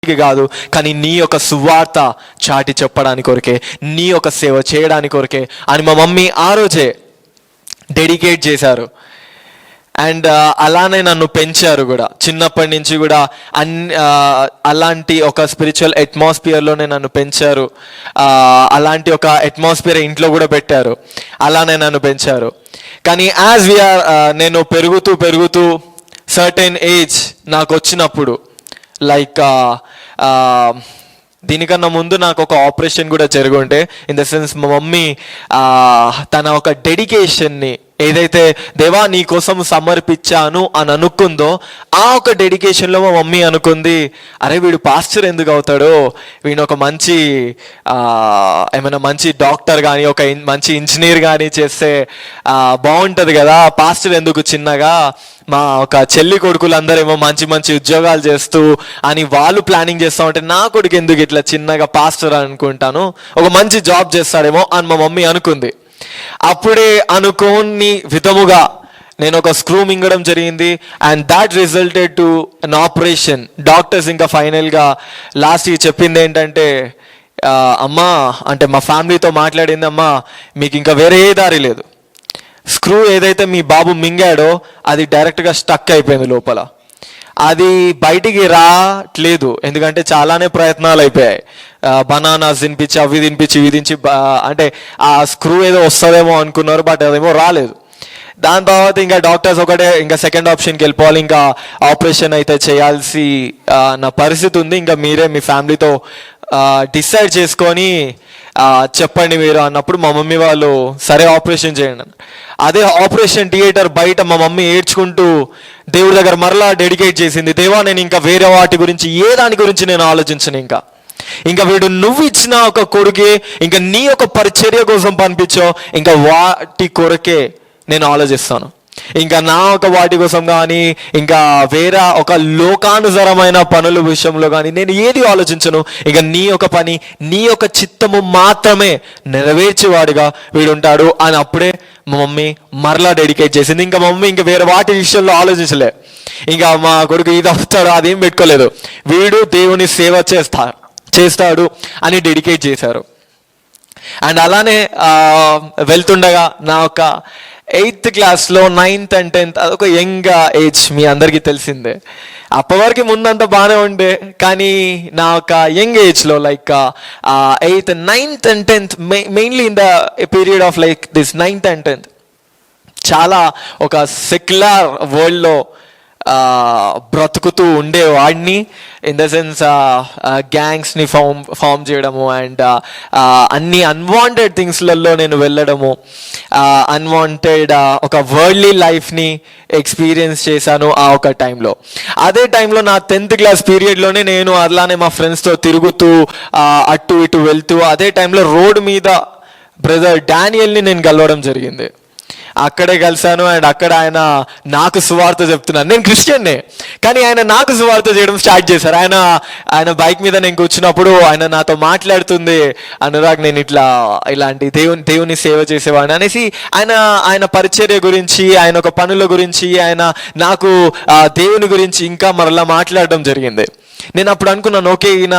కాదు, కానీ నీ యొక్క సువార్త చాటి చెప్పడానికి కొరకే, నీ యొక్క సేవ చేయడానికి కొరకే అని మా మమ్మీ ఆ రోజే డెడికేట్ చేశారు. అండ్ అలానే నన్ను పెంచారు కూడా. చిన్నప్పటి నుంచి కూడా అలాంటి ఒక స్పిరిచువల్ అట్మాస్ఫియర్లోనే నన్ను పెంచారు. అలాంటి ఒక అట్మాస్ఫియర్ ఇంట్లో కూడా పెట్టారు. అలానే నన్ను పెంచారు. కానీ నేను పెరుగుతూ సర్టెన్ ఏజ్ నాకు వచ్చినప్పుడు, లైక్ దీనికన్నా ముందు నాకు ఒక ఆపరేషన్ కూడా జరుగుంటే, ఇన్ ద సెన్స్ మా మమ్మీ తన ఒక డెడికేషన్ని ఏదైతే దేవా నీ కోసం సమర్పించాను అని అనుకుందో, ఆ ఒక డెడికేషన్లో మా మమ్మీ అనుకుంది, అరే వీడు పాస్టర్ ఎందుకు అవుతాడో, వీడు ఒక మంచి ఏమైనా మంచి డాక్టర్ కానీ ఒక మంచి ఇంజనీర్ కానీ చేస్తే బాగుంటుంది కదా, పాస్టర్ ఎందుకు చిన్నగా, మా ఒక చెల్లి కొడుకులు అందరేమో మంచి మంచి ఉద్యోగాలు చేస్తూ అని వాళ్ళు ప్లానింగ్ చేస్తూ ఉంటే, నా కొడుకు ఎందుకు ఇట్లా చిన్నగా పాస్టర్ అనుకుంటాను, ఒక మంచి జాబ్ చేస్తాడేమో అని మా మమ్మీ అనుకుంది. అప్పుడే అనుకోని విధముగా నేను ఒక స్క్రూ మింగడం జరిగింది. And that resulted to an operation. Doctors ఇంకా ఫైనల్గా లాస్ట్కి చెప్పింది ఏంటంటే, అమ్మా అంటే మా ఫ్యామిలీతో మాట్లాడింది, అమ్మా మీకు ఇంకా వేరే ఏ దారి లేదు, స్క్రూ ఏదైతే మీ బాబు మింగాడో అది డైరెక్ట్గా స్టక్ అయిపోయింది లోపల, అది బయటికి రావట్లేదు. ఎందుకంటే చాలానే ప్రయత్నాలు అయిపోయాయి, బనానాస్ తినిపించి అవి తినిపించి ఇవి తినిపించి, అంటే ఆ స్క్రూ ఏదో వస్తుందేమో అనుకున్నారు, బట్ అదేమో రాలేదు. దాని తర్వాత ఇంకా డాక్టర్స్ ఇంకా సెకండ్ ఆప్షన్కి వెళ్ళిపోవాలి, ఇంకా ఆపరేషన్ అయితే చేయాల్సి నా పరిస్థితి ఉంది, ఇంకా మీరే మీ ఫ్యామిలీతో డిసైడ్ చేసుకొని చెప్పండి మీరు అన్నప్పుడు మా మమ్మీ వాళ్ళు సరే ఆపరేషన్ చేయండి. అదే ఆపరేషన్ థియేటర్ బయట మా మమ్మీ ఏడ్చుకుంటూ దేవుడి దగ్గర మరలా డెడికేట్ చేసింది, దేవా నేను ఇంకా వేరే వాటి గురించి ఏ దాని గురించి నేను ఆలోచించను, ఇంకా వీడు నువ్వు ఇచ్చిన ఒక కొడుకే, ఇంకా నీ యొక్క పరిచర్య కోసం పంపించో, ఇంకా వాటి కొరకే నేను ఆలోచిస్తాను, ఇంకా నా ఒక వాటి కోసం కానీ ఇంకా వేరే ఒక లోకానుసరమైన పనుల విషయంలో కానీ నేను ఏది ఆలోచించను, ఇంకా నీ యొక్క పని నీ యొక్క చిత్తము మాత్రమే నెరవేర్చేవాడిగా వీడుంటాడు అని అప్పుడే మా మమ్మీ మరలా డెడికేట్ చేసింది. ఇంకా మా మమ్మీ ఇంకా వేరే వాటి విషయంలో ఆలోచించలే, ఇంకా మా కొడుకు ఇది అవుతాడు అదేం పెట్టుకోలేదు, వీడు దేవుని సేవ చేస్తాడు అని డెడికేట్ చేశారు. అండ్ అలానే వెళ్తుండగా నా ఒక 8th క్లాస్లో 9th and 10th అదొక యంగ్ ఏజ్, మీ అందరికీ తెలిసిందే. అప్పటివరకు ముందంతా బాగానే ఉండే, కానీ నా ఒక యంగ్ ఏజ్లో like 8th, 9th and 10th mainly in the period of like this 9th and 10th చాలా ఒక సెక్యులర్ వరల్డ్లో బ్రతుకుతూ ఉండేవాడిని. ఇన్ ద సెన్స్ గ్యాంగ్స్ని ఫామ్ చేయడము అండ్ అన్ని అన్వాంటెడ్ థింగ్స్లలో నేను వెళ్ళడము, అన్వాంటెడ్ ఒక వరల్డ్లీ లైఫ్ని ఎక్స్పీరియన్స్ చేశాను ఆ ఒక టైంలో. అదే టైంలో నా 10th క్లాస్ పీరియడ్లోనే నేను అలానే మా ఫ్రెండ్స్తో తిరుగుతూ అటు ఇటు వెళ్తూ అదే టైంలో రోడ్డు మీద బ్రదర్ డానియల్ని నేను కలవడం జరిగింది. అక్కడే కలిశాను. అండ్ అక్కడ ఆయన నాకు సువార్త చెప్తున్నాను. నేను క్రిస్టియన్నే, కానీ ఆయన నాకు సువార్త చేయడం స్టార్ట్ చేశారు. ఆయన బైక్ మీద నేను కూర్చున్నప్పుడు ఆయన నాతో మాట్లాడుతుంది, అనురాగ్ నేను ఇలాంటి దేవుని సేవ చేసేవాడిని అనేసి ఆయన పరిచర్య గురించి, ఆయన ఒక పనుల గురించి, ఆయన నాకు దేవుని గురించి ఇంకా మరలా మాట్లాడడం జరిగింది. నేను అప్పుడు అనుకున్నాను, ఓకే ఈయన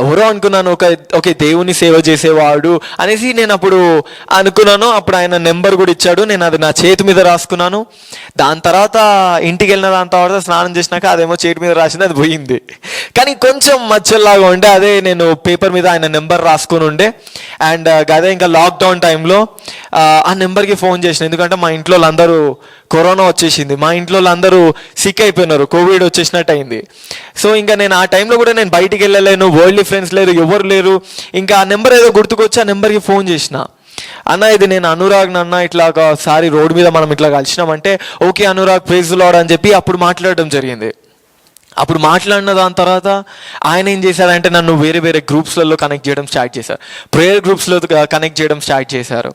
ఎవరో అనుకున్నాను, ఓకే దేవుని సేవ చేసేవాడు అనేసి నేను అప్పుడు అనుకున్నాను. అప్పుడు ఆయన నెంబర్ కూడా ఇచ్చాడు, నేను అది నా చేతి మీద రాసుకున్నాను. దాని తర్వాత ఇంటికి వెళ్ళిన దాని తర్వాత స్నానం చేసినాక అదేమో చేతి మీద రాసింది, అది పోయింది. కానీ కొంచెం మధ్యలాగా ఉండే, అదే నేను పేపర్ మీద ఆయన నెంబర్ రాసుకుని ఉండే. అండ్ అదే ఇంకా లాక్డౌన్ టైంలో ఆ నెంబర్కి ఫోన్ చేసిన, ఎందుకంటే మా ఇంట్లో అందరూ కరోనా వచ్చేసింది, మా ఇంట్లో అందరూ సిక్ అయిపోయినారు, కోవిడ్ వచ్చేసినట్టు అయింది. సో ఇంకా నేను ఆ టైంలో కూడా నేను బయటికి వెళ్ళలేను, వరల్డ్లీ ఫ్రెండ్స్ లేరు, ఎవరు లేరు. ఇంకా ఆ నెంబర్ ఏదో గుర్తుకొచ్చి ఆ నెంబర్కి ఫోన్ చేసిన, అన్న ఇది నేను అనురాగ్ అన్న, ఇట్లా ఒకసారి రోడ్డు మీద మనం ఇట్లా కలిసినామంటే, ఓకే అనురాగ్ ప్రైజ్ లార్డ్ అని చెప్పి అప్పుడు మాట్లాడడం జరిగింది. అప్పుడు మాట్లాడిన దాని తర్వాత ఆయన ఏం చేశారంటే నన్ను వేరే వేరే గ్రూప్స్లలో కనెక్ట్ చేయడం స్టార్ట్ చేశారు, ప్రేయర్ గ్రూప్స్లో కనెక్ట్ చేయడం స్టార్ట్ చేశారు.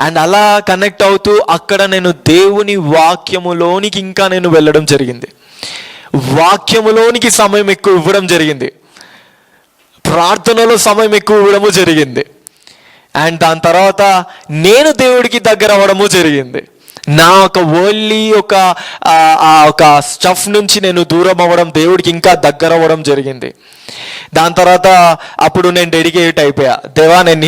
అండ్ అలా కనెక్ట్ అవుతూ అక్కడ నేను దేవుని వాక్యములోనికి ఇంకా నేను వెళ్ళడం జరిగింది, వాక్యములోనికి సమయం ఎక్కువ ఇవ్వడం జరిగింది, ప్రార్థనలో సమయం ఎక్కువ ఇవ్వడము జరిగింది. అండ్ దాని తర్వాత నేను దేవుడికి దగ్గర అవ్వడము జరిగింది. నా ఒక వరల్డ్లీ ఒక స్టఫ్ నుంచి నేను దూరం అవ్వడం, దేవుడికి ఇంకా దగ్గర అవ్వడం జరిగింది. దాని తర్వాత అప్పుడు నేను డెడికేట్ అయిపోయా. దేవా, నేను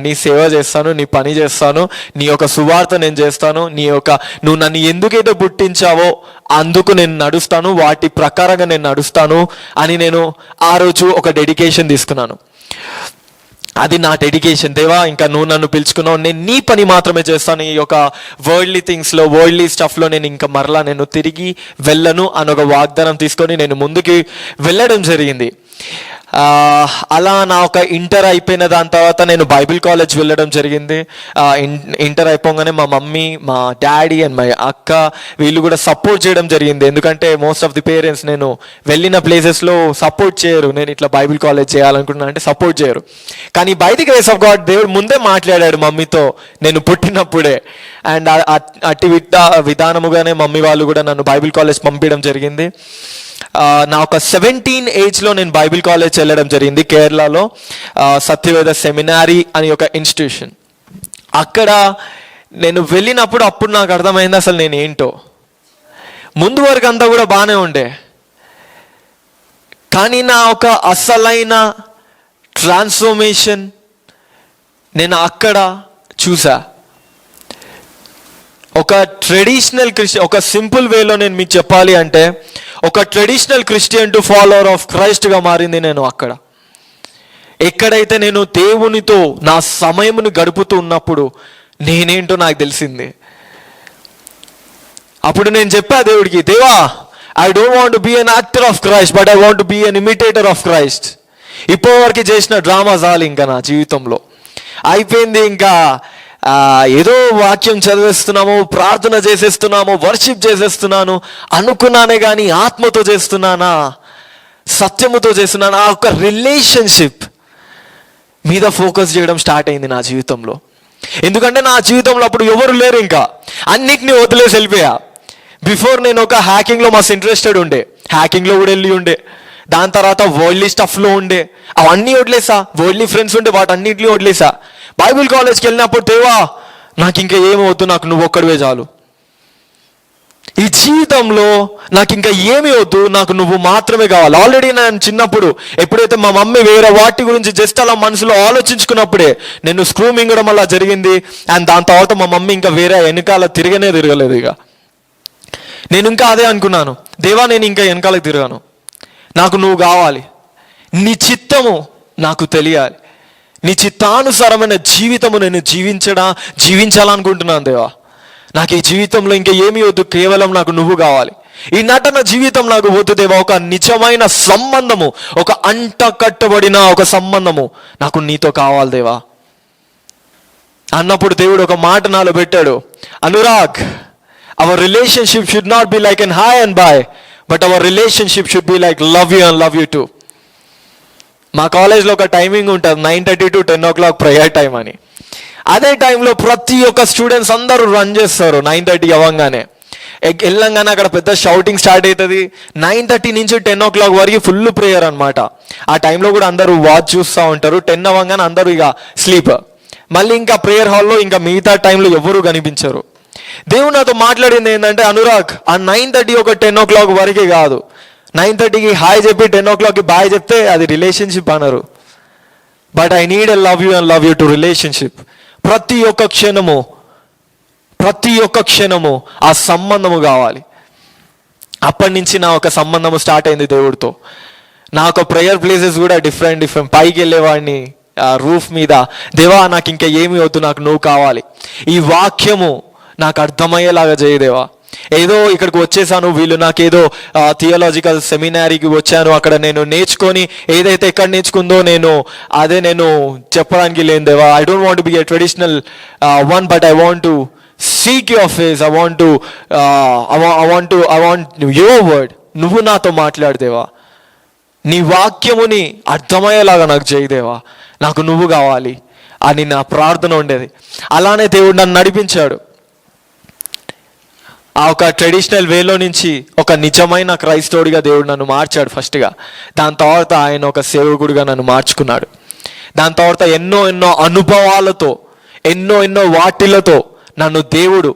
నీ సేవ చేస్తాను, నీ పని చేస్తాను, నీ యొక్క సువార్త నేను చేస్తాను, నువ్వు నన్ను ఎందుకైతే పుట్టించావో అందుకు నేను నడుస్తాను, వాటి ప్రకారంగా నేను నడుస్తాను అని నేను ఆ రోజు ఒక డెడికేషన్ తీసుకున్నాను. అది నా డెడికేషన్. దేవా, ఇంకా నువ్వు నన్ను పిలుచుకున్నావు, నేను నీ పని మాత్రమే చేస్తాను, ఈ యొక్క వరల్డ్లీ థింగ్స్లో, వరల్డ్లీ స్టఫ్లో నేను ఇంకా మరలా నేను తిరిగి వెళ్ళను అని ఒక వాగ్దానం తీసుకొని నేను ముందుకి వెళ్ళడం జరిగింది. అలా నా ఒక ఇంటర్ అయిపోయిన దాని తర్వాత నేను బైబిల్ కాలేజ్ వెళ్ళడం జరిగింది. ఇంటర్ అయిపోగానే మా మమ్మీ, మా డాడీ అండ్ మా అక్క వీళ్ళు కూడా సపోర్ట్ చేయడం జరిగింది. ఎందుకంటే మోస్ట్ ఆఫ్ ది పేరెంట్స్ నేను వెళ్ళిన ప్లేసెస్లో సపోర్ట్ చేయరు. నేను ఇట్లా బైబిల్ కాలేజ్ చేయాలనుకుంటున్నా అంటే సపోర్ట్ చేయరు. కానీ by the grace of God దేవుడు ముందే మాట్లాడాడు మమ్మీతో నేను పుట్టినప్పుడే. అండ్ అట్టి విధానముగానే మమ్మీ వాళ్ళు కూడా నన్ను బైబిల్ కాలేజ్ పంపించడం జరిగింది. నా ఒక 17 ఏజ్లో నేను బైబిల్ కాలేజ్ వెళ్ళడం జరిగింది కేరళలో. సత్యవేద సెమినారీ అని ఒక ఇన్స్టిట్యూషన్. అక్కడ నేను వెళ్ళినప్పుడు అప్పుడు నాకు అర్థమైంది అసలు నేను ఏంటో. ముందు వరకు అంతా కూడా బాగానే ఉండే, కానీ నా ఒక అసలైన ట్రాన్స్ఫర్మేషన్ నేను అక్కడ చూసా. ఒక ట్రెడిషనల్ క్రిస్టియన్, ఒక సింపుల్ వేలో నేను మీకు చెప్పాలి అంటే ఒక traditional Christian to follower of క్రైస్ట్గా మారింది నేను అక్కడ. ఎక్కడైతే నేను దేవునితో నా సమయమును గడుపుతూ ఉన్నప్పుడు నేనేంటో నాకు తెలిసింది. అప్పుడు నేను చెప్పా దేవుడికి, దేవా, I don't want be an actor of Christ, but I want be an imitator of Christ. ఇప్పటివరకు చేసిన డ్రామా చాలు ఇంకా నా జీవితంలో అయిపోయింది. ఇంకా ఏదో వాక్యం చదివేస్తున్నాము, ప్రార్థన చేసేస్తున్నాము, వర్షిప్ చేసేస్తున్నాను అనుకున్నానే కానీ ఆత్మతో చేస్తున్నానా, సత్యముతో చేస్తున్నానా, ఆ ఒక రిలేషన్షిప్ మీద ఫోకస్ చేయడం స్టార్ట్ అయింది నా జీవితంలో. ఎందుకంటే నా జీవితంలో అప్పుడు ఎవరు లేరు, ఇంకా అన్నిటినీ వదిలేసి వెళ్ళిపోయా. బిఫోర్ నేను ఒక హ్యాకింగ్లో మస్తు ఇంట్రెస్టెడ్ ఉండే, హ్యాకింగ్లో కూడా వెళ్ళి ఉండే. దాని తర్వాత వరల్డ్లీ స్టఫ్లో ఉండే, అవన్నీ వదిలేసా. వరల్డ్లీ ఫ్రెండ్స్ ఉండే, వాటన్నిటిని వదిలేసా. బైబిల్ కాలేజ్కి వెళ్ళినప్పుడు, దేవా, నాకు ఇంకా ఏమవుతు, నాకు నువ్వు ఒక్కడివే చాలు. ఈ జీవితంలో నాకు ఇంకా ఏమి వద్దు, నాకు నువ్వు మాత్రమే కావాలి. ఆల్రెడీ నేను చిన్నప్పుడు ఎప్పుడైతే మా మమ్మీ వేరే వాటి గురించి జస్ట్ అలా మనసులో ఆలోచించుకున్నప్పుడే నేను స్క్రూ మింగడం అలా జరిగింది. అండ్ దాని తర్వాత మా మమ్మీ ఇంకా వేరే వెనకాల తిరగలేదు. ఇక నేను ఇంకా అదే అనుకున్నాను, దేవా, నేను ఇంకా వెనకాలకు తిరగాను, నాకు నువ్వు కావాలి, నీ చిత్తము నాకు తెలియాలి, నీ చిత్తానుసారమైన జీవితము నేను జీవించాలనుకుంటున్నాను. దేవా, నాకు ఈ జీవితంలో ఇంకా ఏమీ వద్దు, కేవలం నాకు నువ్వు కావాలి. ఈ నటన జీవితం నాకు వద్దు దేవా, ఒక నిజమైన సంబంధము, ఒక అంట కట్టబడిన ఒక సంబంధము నాకు నీతో కావాలి దేవా అన్నప్పుడు దేవుడు ఒక మాట నాలో పెట్టాడు, Anurag, our relationship should not be like an high and by, but our relationship should be like love you and love you two. మా కాలేజ్లో ఒక టైమింగ్ ఉంటుంది, 9:30 to 10 o'clock ప్రేయర్ టైం అని. అదే టైంలో ప్రతి ఒక్క స్టూడెంట్స్ అందరూ రన్ చేస్తారు. 9:30 అవ్వగానే వెళ్ళంగానే అక్కడ పెద్ద షౌటింగ్ స్టార్ట్ అవుతుంది. 9:30 నుంచి 10 o'clock వరకు ఫుల్ ప్రేయర్ అనమాట. ఆ టైంలో కూడా అందరూ వాచ్ చూస్తూ ఉంటారు. 10 అవ్వగానే అందరూ ఇక స్లీప్. మళ్ళీ ఇంకా ప్రేయర్ హాల్లో ఇంకా మిగతా టైంలో ఎవరు కనిపించరు. దేవుడు నాతో మాట్లాడింది ఏంటంటే, అనురాగ్, ఆ 9:30 ఒక 10 o'clock వరకే కాదు, 9:30కి హాయ్ చెప్పి 10 o'clockకి బాయ్ చెప్తే అది రిలేషన్షిప్ అనరు. But I need a love you and love you to relationship. ప్రతి ఒక్క క్షణము ఆ సంబంధము కావాలి. అప్పటి నుంచి నా ఒక సంబంధము స్టార్ట్ అయింది దేవుడితో. నా ఒక ప్రేయర్ ప్లేసెస్ కూడా డిఫరెంట్. పైకి వెళ్ళేవాడిని రూఫ్ మీద, దేవా, నాకు ఇంకా ఏమి వద్దు, నాకు నువ్వు కావాలి. ఈ వాక్యము నాకు అర్థమయ్యేలాగా చేయదేవా. ఏదో ఇక్కడికి వచ్చేసాను, వీళ్ళు నాకేదో థియాలజికల్ సెమినారీకి వచ్చాను, అక్కడ నేను నేర్చుకొని ఏదైతే ఎక్కడ నేర్చుకుందో అదే నేను చెప్పడానికి లేని దేవా. I don't want be a traditional one, but I want to seek your face. I want your word. నువ్వు నాతో మాట్లాడదేవా, నీ వాక్యముని అర్థమయ్యేలాగా నాకు చేయదేవా, నాకు నువ్వు కావాలి అని నా ప్రార్థన ఉండేది. అలానే దేవుడు నన్ను నడిపించాడు. ఆ ఒక ట్రెడిషనల్ వేలో నుంచి ఒక నిజమైన క్రైస్తవుడిగా దేవుడు నన్ను మార్చాడు ఫస్ట్గా. దాని తర్వాత ఆయన ఒక సేవకుడిగా నన్ను మార్చుకున్నాడు. దాని తర్వాత ఎన్నో అనుభవాలతో, ఎన్నో వాటిలతో నన్ను దేవుడు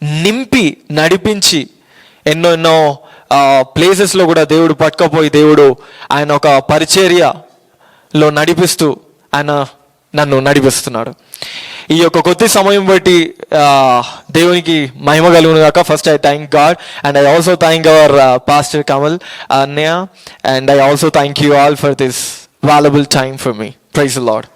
నింపి నడిపించి ఎన్నో ఎన్నో ప్లేసెస్లో కూడా దేవుడు పట్టుకపోయి దేవుడు ఆయన ఒక పరిచర్యలో నడిపిస్తూ ఆయన నన్ను నడిపిస్తున్నాడు. ఈ యొక్క కొద్ది సమయం బట్టి దేవునికి మహిమ కలుగును గాక. First I thank God and I also thank our pastor Kamal అన్నయ్య, and I also thank you all for this valuable time for me. Praise the lord.